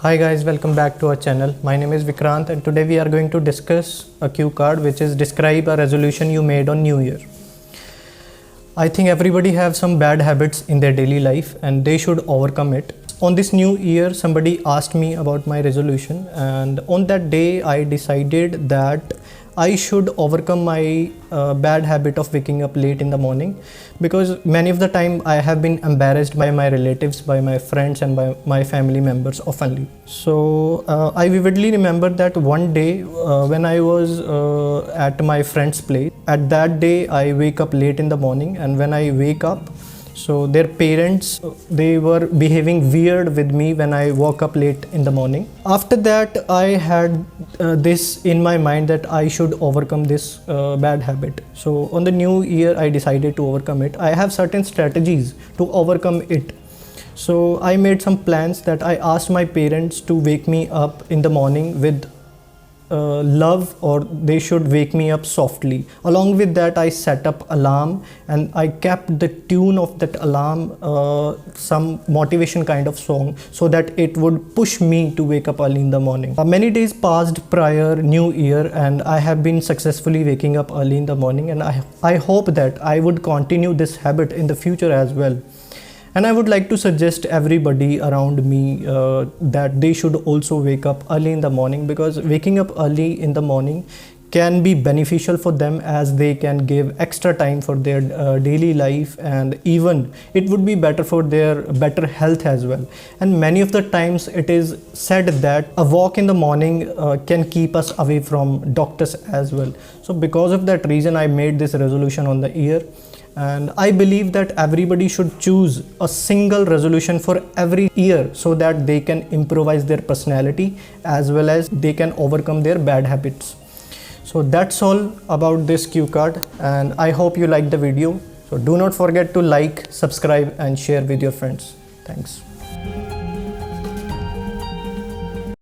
Hi guys, welcome back to our channel. My name is Vikrant and today we are going to discuss a cue card which is describe a resolution you made on New Year. I think everybody have some bad habits in their daily life and they should overcome it. On this new year, somebody asked me about my resolution, and on that day I decided that I should overcome my bad habit of waking up late in the morning, because many of the time I have been embarrassed by my relatives, by my friends and by my family members oftenly. So I vividly remember that one day when I was at my friend's place. At that day I wake up late in the morning, and when I wake up, so their parents, they were behaving weird with me when I woke up late in the morning. After that I had this in my mind that I should overcome this bad habit. So on the new year I decided to overcome it. I have certain strategies to overcome it. So I made some plans that I asked my parents to wake me up in the morning with love, or they should wake me up softly. Along with that I set up alarm, and I kept the tune of that alarm some motivation kind of song, so that it would push me to wake up early in the morning. Many days passed prior New Year and I have been successfully waking up early in the morning, and I hope that I would continue this habit in the future as well. And I would like to suggest everybody around me that they should also wake up early in the morning, because waking up early in the morning can be beneficial for them, as they can give extra time for their daily life, and even it would be better for their better health as well. And many of the times it is said that a walk in the morning can keep us away from doctors as well. So because of that reason I made this resolution on the year. And I believe that everybody should choose a single resolution for every year, so that they can improvise their personality as well as they can overcome their bad habits. So that's all about this cue card, and I hope you liked the video. So do not forget to like, subscribe and share with your friends. Thanks.